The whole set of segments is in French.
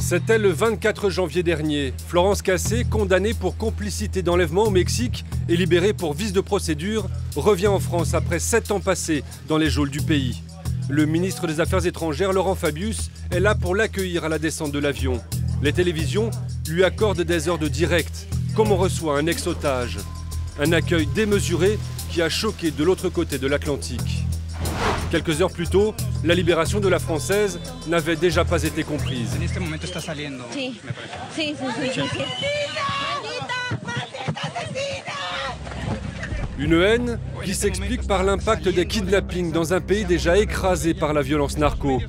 C'était le 24 janvier dernier. Florence Cassé, condamnée pour complicité d'enlèvement au Mexique et libérée pour vice de procédure, revient en France après 7 ans passés dans les geôles du pays. Le ministre des Affaires étrangères, Laurent Fabius, est là pour l'accueillir à la descente de l'avion. Les télévisions lui accordent des heures de direct, comme on reçoit un ex-otage. Un accueil démesuré qui a choqué de l'autre côté de l'Atlantique. Quelques heures plus tôt, la libération de la Française n'avait déjà pas été comprise. Une haine qui s'explique par l'impact des kidnappings dans un pays déjà écrasé par la violence narco.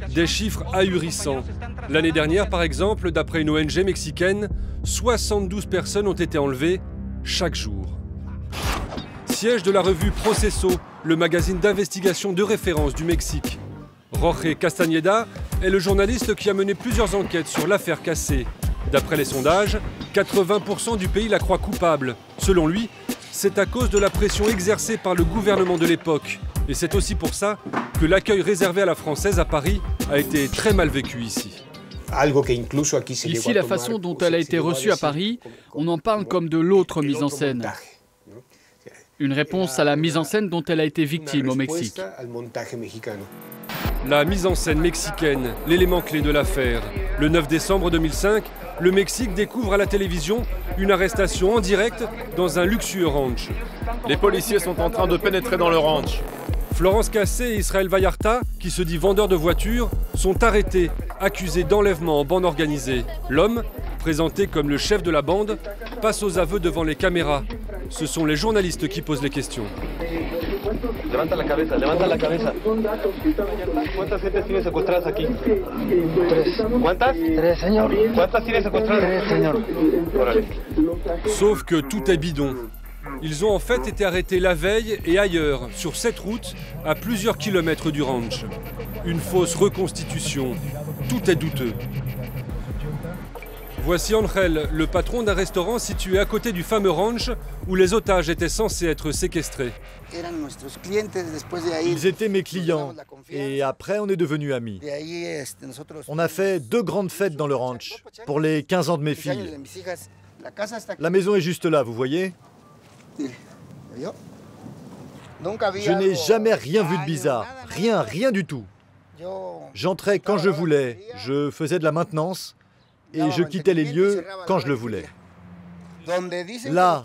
Des chiffres ahurissants. L'année dernière, par exemple, d'après une ONG mexicaine, 72 personnes ont été enlevées chaque jour. Siège de la revue Proceso, le magazine d'investigation de référence du Mexique. Jorge Castañeda est le journaliste qui a mené plusieurs enquêtes sur l'affaire Cassé. D'après les sondages, 80% du pays la croit coupable. Selon lui, c'est à cause de la pression exercée par le gouvernement de l'époque. Et c'est aussi pour ça que l'accueil réservé à la Française à Paris a été très mal vécu ici. Ici, la façon dont elle a été reçue à Paris, on en parle comme de l'autre mise en scène. Une réponse à la mise en scène dont elle a été victime au Mexique. La mise en scène mexicaine, l'élément clé de l'affaire. Le 9 décembre 2005, le Mexique découvre à la télévision une arrestation en direct dans un luxueux ranch. Les policiers sont en train de pénétrer dans le ranch. Florence Cassé et Israël Vallarta, qui se dit vendeur de voitures, sont arrêtés, accusés d'enlèvement en bande organisée. L'homme, présenté comme le chef de la bande, passe aux aveux devant les caméras. Ce sont les journalistes qui posent les questions. Levanta la cabeza, levanta la cabeza. ¿Cuántas gentes tienes secuestradas aquí? 3. ¿Cuántas? 3, señor. ¿Cuántas tienes secuestradas? 3, señor. Órale. Sauf que tout est bidon. Ils ont en fait été arrêtés la veille et ailleurs, sur cette route, à plusieurs kilomètres du ranch. Une fausse reconstitution. Tout est douteux. Voici Angel, le patron d'un restaurant situé à côté du fameux ranch où les otages étaient censés être séquestrés. Ils étaient mes clients et après on est devenus amis. On a fait 2 grandes fêtes dans le ranch pour les 15 ans de mes filles. La maison est juste là, vous voyez? Je n'ai jamais rien vu de bizarre, rien du tout. J'entrais quand je voulais, je faisais de la maintenance et je quittais les lieux quand je le voulais. Là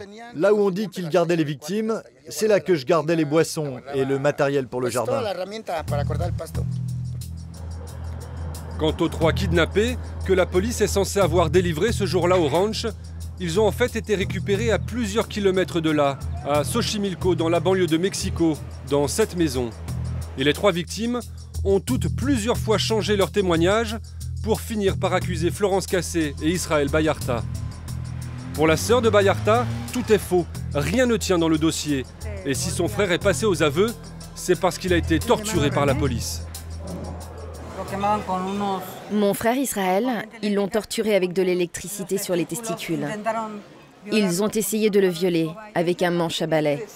où on dit qu'ils gardaient les victimes, c'est là que je gardais les boissons et le matériel pour le jardin. Quant aux 3 kidnappés, que la police est censée avoir délivrés ce jour-là au ranch, ils ont en fait été récupérés à plusieurs kilomètres de là, à Xochimilco, dans la banlieue de Mexico, dans cette maison. Et les 3 victimes ont toutes plusieurs fois changé leur témoignage pour finir par accuser Florence Cassé et Israël Vallarta. Pour la sœur de Vallarta, tout est faux, rien ne tient dans le dossier. Et si son frère est passé aux aveux, c'est parce qu'il a été torturé par la police. Mon frère Israël, ils l'ont torturé avec de l'électricité sur les testicules. Ils ont essayé de le violer avec un manche à balai.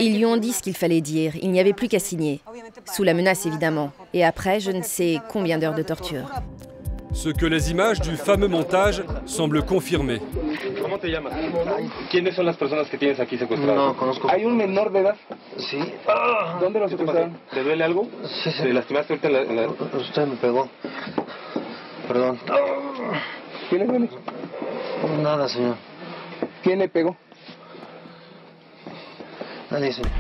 Ils lui ont dit ce qu'il fallait dire, il n'y avait plus qu'à signer. Sous la menace évidemment. Et après, je ne sais combien d'heures de torture. Ce que les images du fameux montage semblent confirmer. ¿Cómo te llamas? ¿Quiénes son las personas que tienes aquí secuestradas? No conozco. ¿Hay un menor de edad? Sí. ¿Dónde lo secuestraron? ¿Te duele algo? Sí, sí. ¿Te lastimaste ahorita en la... Usted me pegó. Perdón. ¿Quién le duele? Nada, señor. ¿Quién le pegó? Nadie, señor.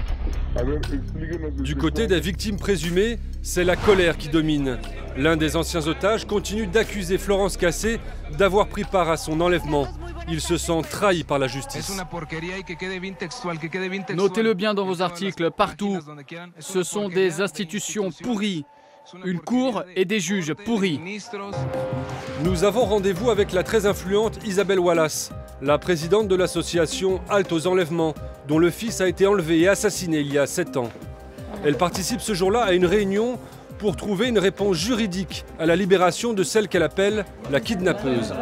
Du côté des victimes présumées, c'est la colère qui domine. L'un des anciens otages continue d'accuser Florence Cassé d'avoir pris part à son enlèvement. Il se sent trahi par la justice. Notez-le bien dans vos articles, partout. Ce sont des institutions pourries. Une cour et des juges pourris. Nous avons rendez-vous avec la très influente Isabelle Wallace, la présidente de l'association Halte aux enlèvements, dont le fils a été enlevé et assassiné il y a 7 ans. Elle participe ce jour-là à une réunion pour trouver une réponse juridique à la libération de celle qu'elle appelle la kidnappeuse.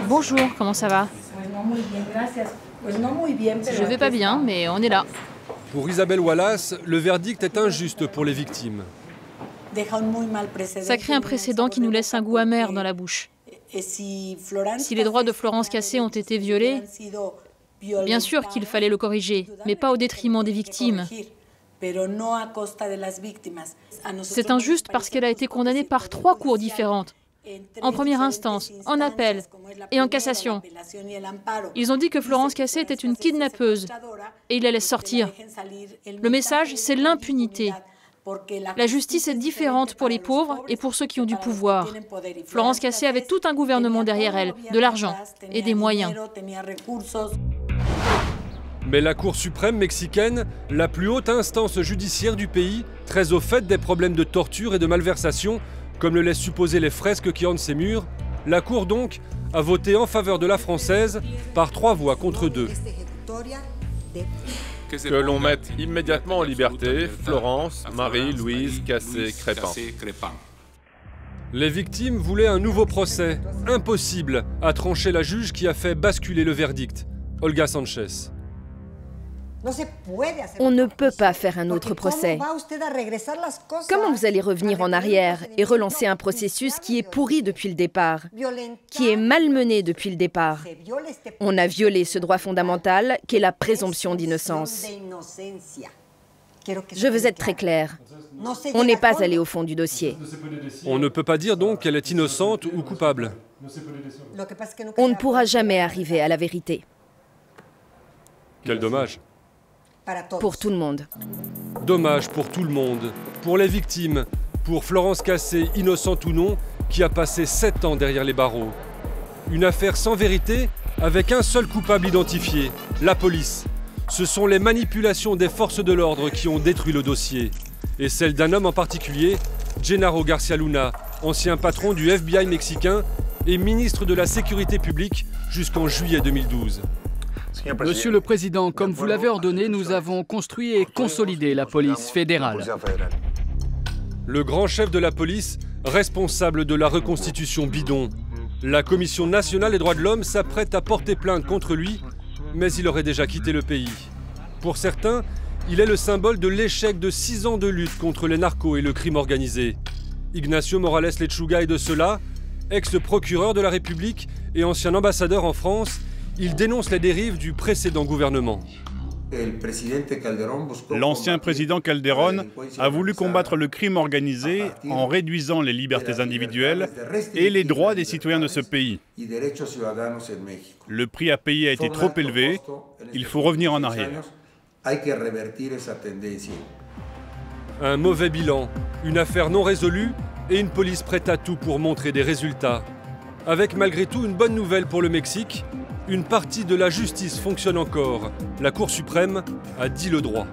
Bonjour, comment ça va? Je vais pas bien, mais on est là. Pour Isabelle Wallace, le verdict est injuste pour les victimes. Ça crée un précédent qui nous laisse un goût amer dans la bouche. Si les droits de Florence Cassé ont été violés, bien sûr qu'il fallait le corriger, mais pas au détriment des victimes. C'est injuste parce qu'elle a été condamnée par 3 cours différentes. En première instance, en appel et en cassation. Ils ont dit que Florence Cassé était une kidnappeuse et ils la laissent sortir. Le message, c'est l'impunité. La justice est différente pour les pauvres et pour ceux qui ont du pouvoir. Florence Cassé avait tout un gouvernement derrière elle, de l'argent et des moyens. Mais la Cour suprême mexicaine, la plus haute instance judiciaire du pays, très au fait des problèmes de torture et de malversation, comme le laissent supposer les fresques qui ornent ses murs, la Cour donc a voté en faveur de la française par 3 voix contre 2. Que l'on mette immédiatement en liberté Florence, Marie-Louise Cassé-Crépin. Les victimes voulaient un nouveau procès, impossible, a tranché la juge qui a fait basculer le verdict, Olga Sanchez. On ne peut pas faire un autre procès. Comment vous allez revenir en arrière et relancer un processus qui est pourri depuis le départ, qui est malmené depuis le départ? On a violé ce droit fondamental qu'est la présomption d'innocence. Je veux être très clair. On n'est pas allé au fond du dossier. On ne peut pas dire donc qu'elle est innocente ou coupable. On ne pourra jamais arriver à la vérité. Quel dommage. Pour tout le monde. Dommage pour tout le monde, pour les victimes, pour Florence Cassé, innocente ou non, qui a passé 7 ans derrière les barreaux. Une affaire sans vérité, avec un seul coupable identifié, la police. Ce sont les manipulations des forces de l'ordre qui ont détruit le dossier. Et celle d'un homme en particulier, Genaro Garcia Luna, ancien patron du FBI mexicain et ministre de la Sécurité publique jusqu'en juillet 2012. Monsieur le Président, comme vous l'avez ordonné, nous avons construit et consolidé la police fédérale. Le grand chef de la police, responsable de la reconstitution bidon. La Commission nationale des droits de l'homme s'apprête à porter plainte contre lui, mais il aurait déjà quitté le pays. Pour certains, il est le symbole de l'échec de 6 ans de lutte contre les narcos et le crime organisé. Ignacio Morales Lechuga est de cela, ex-procureur de la République et ancien ambassadeur en France. Il dénonce les dérives du précédent gouvernement. L'ancien président Calderón a voulu combattre le crime organisé en réduisant les libertés individuelles et les droits des citoyens de ce pays. Le prix à payer a été trop élevé, il faut revenir en arrière. Un mauvais bilan, une affaire non résolue et une police prête à tout pour montrer des résultats. Avec malgré tout une bonne nouvelle pour le Mexique, une partie de la justice fonctionne encore. La Cour suprême a dit le droit.